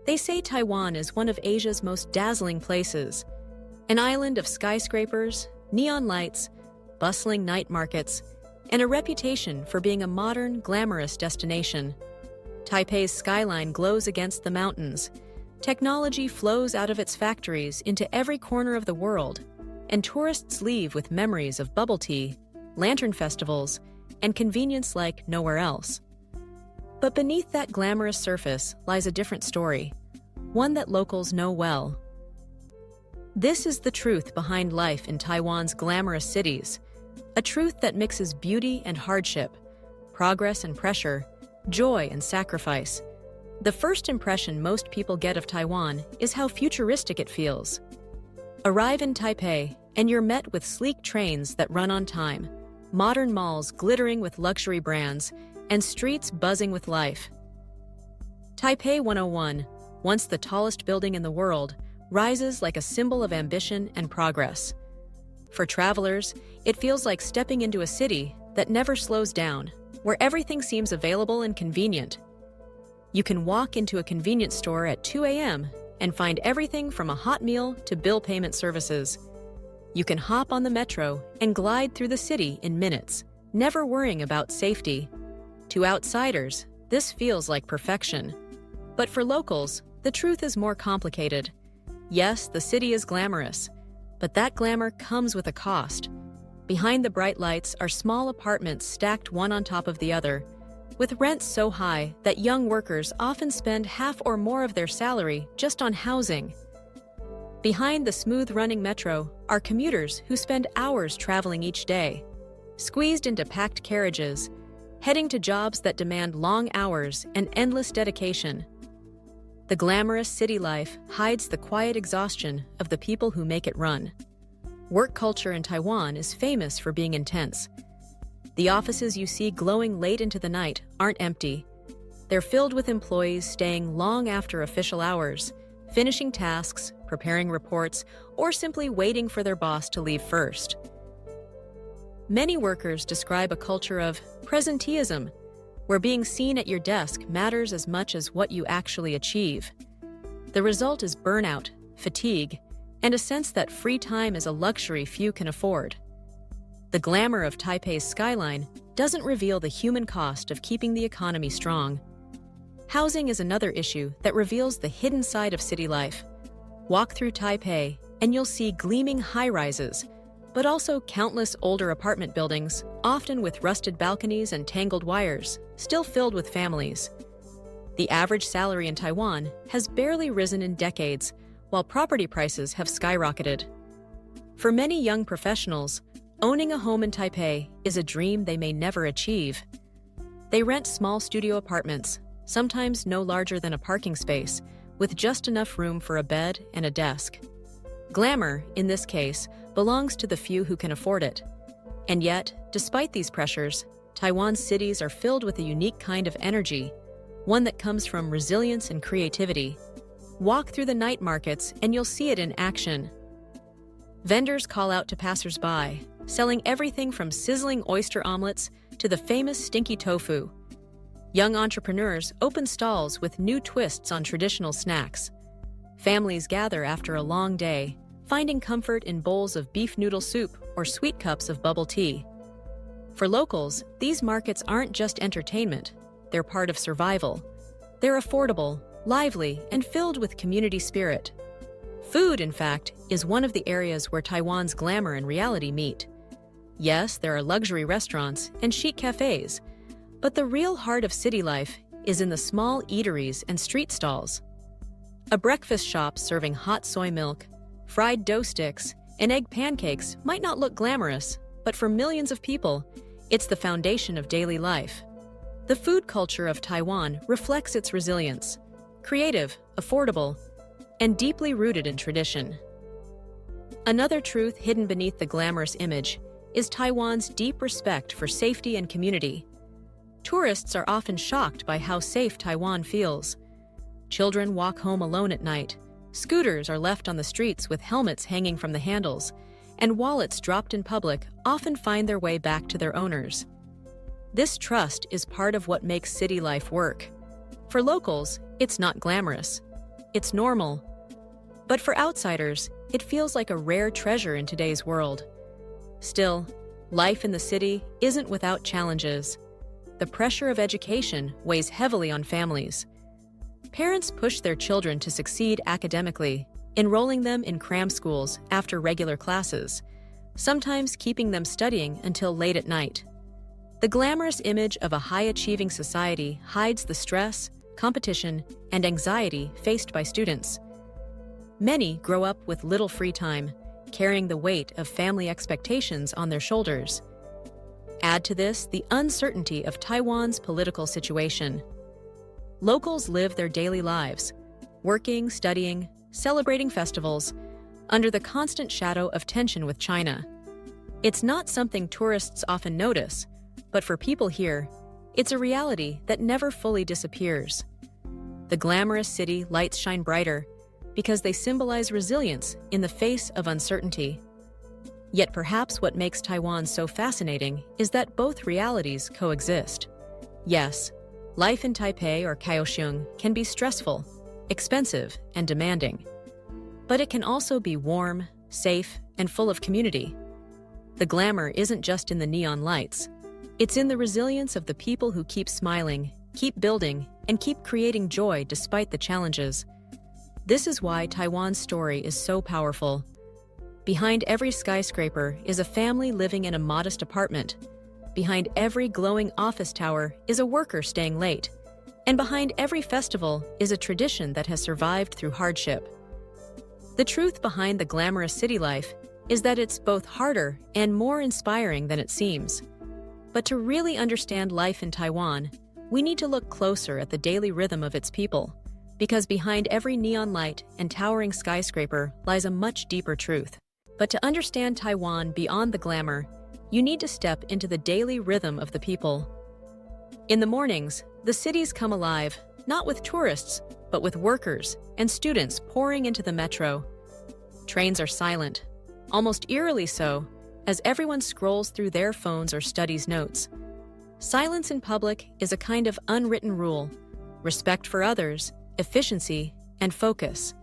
They say Taiwan is one of Asia's most dazzling places, an island of skyscrapers, neon lights, bustling night markets, and a reputation for being a modern, glamorous destination. Taipei's skyline glows against the mountains. Technology flows out of its factories into every corner of the world, and tourists leave with memories of bubble tea, lantern festivals, and convenience like nowhere else. But beneath that glamorous surface lies a different story, one that locals know well. This is the truth behind life in Taiwan's glamorous cities, a truth that mixes beauty and hardship, progress and pressure, joy and sacrifice. The first impression most people get of Taiwan is how futuristic it feels. Arrive in Taipei, and you're met with sleek trains that run on time, modern malls glittering with luxury brands, and streets buzzing with life. Taipei 101, once the tallest building in the world, rises like a symbol of ambition and progress. For travelers, it feels like stepping into a city that never slows down, where everything seems available and convenient. You can walk into a convenience store at 2 a.m. and find everything from a hot meal to bill payment services. You can hop on the metro and glide through the city in minutes, never worrying about safety. To outsiders, this feels like perfection. But for locals, the truth is more complicated. Yes, the city is glamorous, but that glamour comes with a cost. Behind the bright lights are small apartments stacked one on top of the other, with rents so high that young workers often spend half or more of their salary just on housing. Behind the smooth-running metro are commuters who spend hours traveling each day, squeezed into packed carriages, heading to jobs that demand long hours and endless dedication. The glamorous city life hides the quiet exhaustion of the people who make it run. Work culture in Taiwan is famous for being intense. The offices you see glowing late into the night aren't empty. They're filled with employees staying long after official hours, finishing tasks, preparing reports, or simply waiting for their boss to leave first. Many workers describe a culture of presenteeism, where being seen at your desk matters as much as what you actually achieve. The result is burnout, fatigue, and a sense that free time is a luxury few can afford. The glamour of Taipei's skyline doesn't reveal the human cost of keeping the economy strong. Housing is another issue that reveals the hidden side of city life. Walk through Taipei, and you'll see gleaming high-rises, but also countless older apartment buildings, often with rusted balconies and tangled wires, still filled with families. The average salary in Taiwan has barely risen in decades, while property prices have skyrocketed. For many young professionals, owning a home in Taipei is a dream they may never achieve. They rent small studio apartments, sometimes no larger than a parking space, with just enough room for a bed and a desk. Glamour, in this case, belongs to the few who can afford it. And yet, despite these pressures, Taiwan's cities are filled with a unique kind of energy, one that comes from resilience and creativity. Walk through the night markets and you'll see it in action. Vendors call out to passers-by, selling everything from sizzling oyster omelets to the famous stinky tofu. Young entrepreneurs open stalls with new twists on traditional snacks. Families gather after a long day, finding comfort in bowls of beef noodle soup or sweet cups of bubble tea. For locals, these markets aren't just entertainment, they're part of survival. They're affordable, lively, and filled with community spirit. Food, in fact, is one of the areas where Taiwan's glamour and reality meet. Yes, there are luxury restaurants and chic cafes, but the real heart of city life is in the small eateries and street stalls. A breakfast shop serving hot soy milk, fried dough sticks, and egg pancakes might not look glamorous, but for millions of people, it's the foundation of daily life. The food culture of Taiwan reflects its resilience, creative, affordable, and deeply rooted in tradition. Another truth hidden beneath the glamorous image is Taiwan's deep respect for safety and community. Tourists are often shocked by how safe Taiwan feels. Children walk home alone at night, scooters are left on the streets with helmets hanging from the handles, and wallets dropped in public often find their way back to their owners. This trust is part of what makes city life work. For locals, it's not glamorous, it's normal. But for outsiders, it feels like a rare treasure in today's world. Still, life in the city isn't without challenges. The pressure of education weighs heavily on families. Parents push their children to succeed academically, enrolling them in cram schools after regular classes, sometimes keeping them studying until late at night. The glamorous image of a high-achieving society hides the stress, competition, and anxiety faced by students. Many grow up with little free time, carrying the weight of family expectations on their shoulders. Add to this the uncertainty of Taiwan's political situation. Locals live their daily lives, working, studying, celebrating festivals, under the constant shadow of tension with China. It's not something tourists often notice, but for people here, it's a reality that never fully disappears. The glamorous city lights shine brighter because they symbolize resilience in the face of uncertainty. Yet perhaps what makes Taiwan so fascinating is that both realities coexist. Yes, life in Taipei or Kaohsiung can be stressful, expensive, and demanding. But it can also be warm, safe, and full of community. The glamour isn't just in the neon lights. It's in the resilience of the people who keep smiling, keep building, and keep creating joy despite the challenges. This is why Taiwan's story is so powerful. Behind every skyscraper is a family living in a modest apartment. Behind every glowing office tower is a worker staying late. And behind every festival is a tradition that has survived through hardship. The truth behind the glamorous city life is that it's both harder and more inspiring than it seems. But to really understand life in Taiwan, we need to look closer at the daily rhythm of its people, because behind every neon light and towering skyscraper lies a much deeper truth. But to understand Taiwan beyond the glamour, you need to step into the daily rhythm of the people. In the mornings, the cities come alive, not with tourists, but with workers and students pouring into the metro. Trains are silent, almost eerily so, as everyone scrolls through their phones or studies notes. Silence in public is a kind of unwritten rule: respect for others, efficiency, and focus.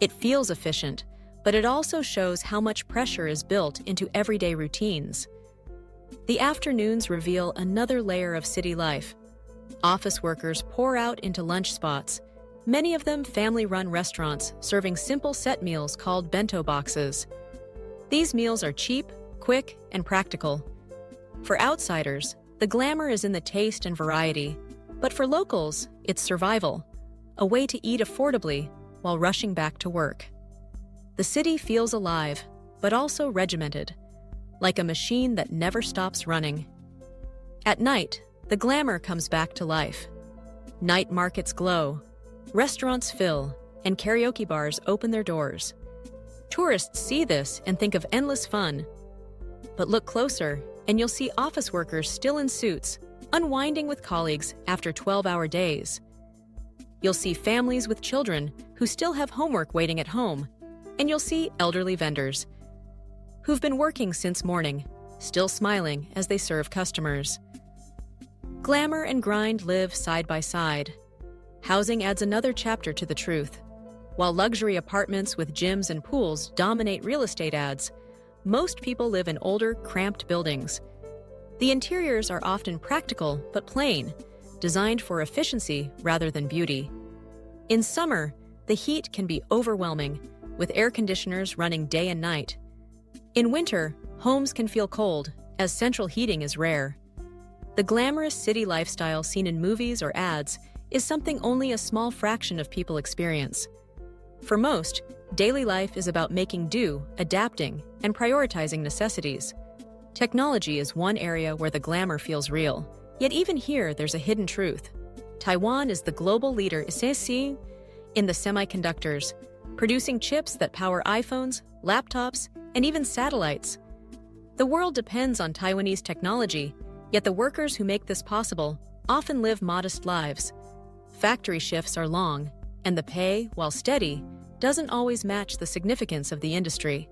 It feels efficient, but it also shows how much pressure is built into everyday routines. The afternoons reveal another layer of city life. Office workers pour out into lunch spots, many of them family-run restaurants serving simple set meals called bento boxes. These meals are cheap, quick, and practical. For outsiders, the glamour is in the taste and variety, but for locals, it's survival, a way to eat affordably while rushing back to work. The city feels alive, but also regimented, like a machine that never stops running. At night, the glamour comes back to life. Night markets glow, restaurants fill, and karaoke bars open their doors. Tourists see this and think of endless fun. But look closer, and you'll see office workers still in suits, unwinding with colleagues after 12-hour days. You'll see families with children who still have homework waiting at home, and you'll see elderly vendors who've been working since morning, still smiling as they serve customers. Glamour and grind live side by side. Housing adds another chapter to the truth. While luxury apartments with gyms and pools dominate real estate ads, most people live in older, cramped buildings. The interiors are often practical but plain, designed for efficiency rather than beauty. In summer, the heat can be overwhelming, with air conditioners running day and night. In winter, homes can feel cold, as central heating is rare. The glamorous city lifestyle seen in movies or ads is something only a small fraction of people experience. For most, daily life is about making do, adapting, and prioritizing necessities. Technology is one area where the glamour feels real. Yet even here, there's a hidden truth. Taiwan is the global leader in the semiconductors, producing chips that power iPhones, laptops, and even satellites. The world depends on Taiwanese technology, yet the workers who make this possible often live modest lives. Factory shifts are long, and the pay, while steady, doesn't always match the significance of the industry.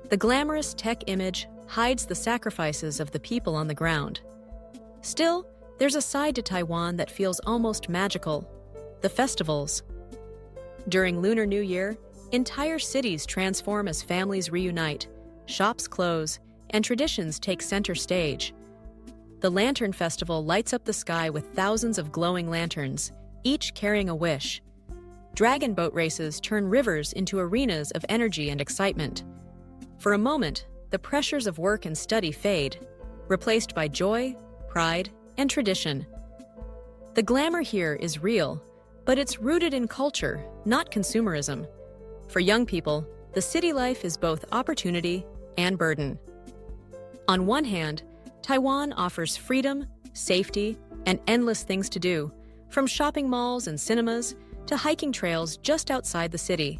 The glamorous tech image hides the sacrifices of the people on the ground. Still, there's a side to Taiwan that feels almost magical: the festivals. During Lunar New Year, entire cities transform as families reunite, shops close, and traditions take center stage. The Lantern Festival lights up the sky with thousands of glowing lanterns, each carrying a wish. Dragon boat races turn rivers into arenas of energy and excitement. For a moment, the pressures of work and study fade, replaced by joy, pride, and tradition. The glamour here is real, but it's rooted in culture, not consumerism. For young people, the city life is both opportunity and burden. On one hand, Taiwan offers freedom, safety, and endless things to do, from shopping malls and cinemas to hiking trails just outside the city.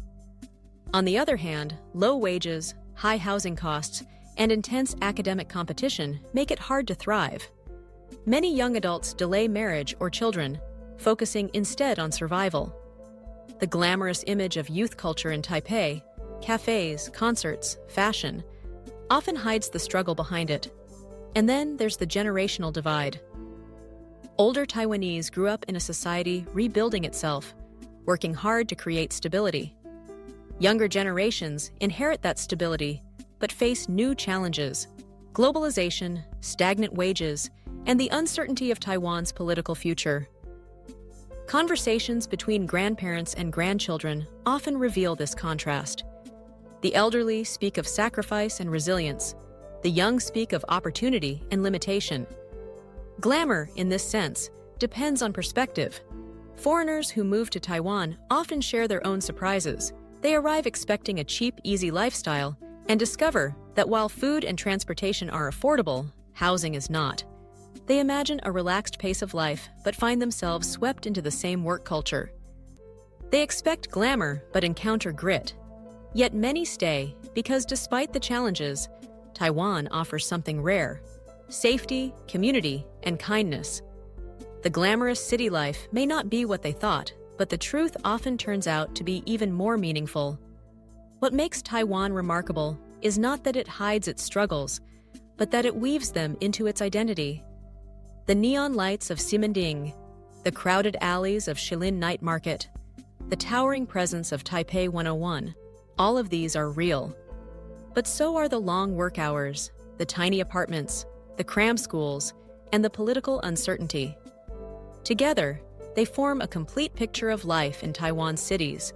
On the other hand, low wages, high housing costs, and intense academic competition make it hard to thrive. Many young adults delay marriage or children, focusing instead on survival. The glamorous image of youth culture in Taipei, cafes, concerts, fashion, often hides the struggle behind it. And then there's the generational divide. Older Taiwanese grew up in a society rebuilding itself, working hard to create stability. Younger generations inherit that stability, but face new challenges: globalization, stagnant wages, and the uncertainty of Taiwan's political future. Conversations between grandparents and grandchildren often reveal this contrast. The elderly speak of sacrifice and resilience. The young speak of opportunity and limitation. Glamour, in this sense, depends on perspective. Foreigners who move to Taiwan often share their own surprises. They arrive expecting a cheap, easy lifestyle and discover that while food and transportation are affordable, housing is not. They imagine a relaxed pace of life but find themselves swept into the same work culture. They expect glamour but encounter grit. Yet many stay because despite the challenges, Taiwan offers something rare: safety, community, and kindness. The glamorous city life may not be what they thought, but the truth often turns out to be even more meaningful. What makes Taiwan remarkable is not that it hides its struggles, but that it weaves them into its identity. The neon lights of Ximending, the crowded alleys of Shilin Night Market, the towering presence of Taipei 101, all of these are real. But so are the long work hours, the tiny apartments, the cram schools, and the political uncertainty. Together, they form a complete picture of life in Taiwan's cities,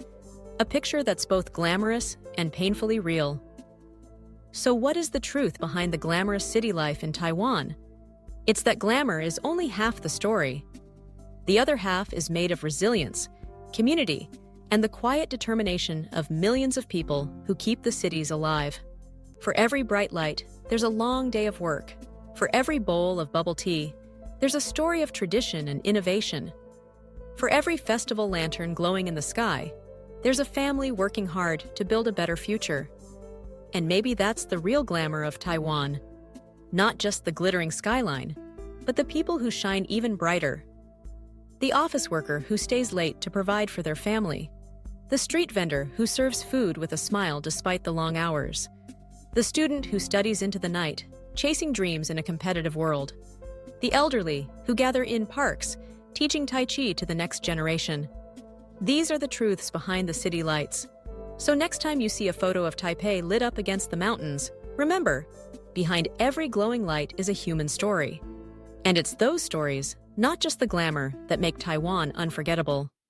a picture that's both glamorous and painfully real. So what is the truth behind the glamorous city life in Taiwan? It's that glamour is only half the story. The other half is made of resilience, community, and the quiet determination of millions of people who keep the cities alive. For every bright light, there's a long day of work. For every bowl of bubble tea, there's a story of tradition and innovation. For every festival lantern glowing in the sky, there's a family working hard to build a better future. And maybe that's the real glamour of Taiwan. Not just the glittering skyline, but the people who shine even brighter. The office worker who stays late to provide for their family. The street vendor who serves food with a smile despite the long hours. The student who studies into the night, chasing dreams in a competitive world. The elderly who gather in parks, teaching Tai Chi to the next generation. These are the truths behind the city lights. So next time you see a photo of Taipei lit up against the mountains, remember, behind every glowing light is a human story. And it's those stories, not just the glamour, that make Taiwan unforgettable.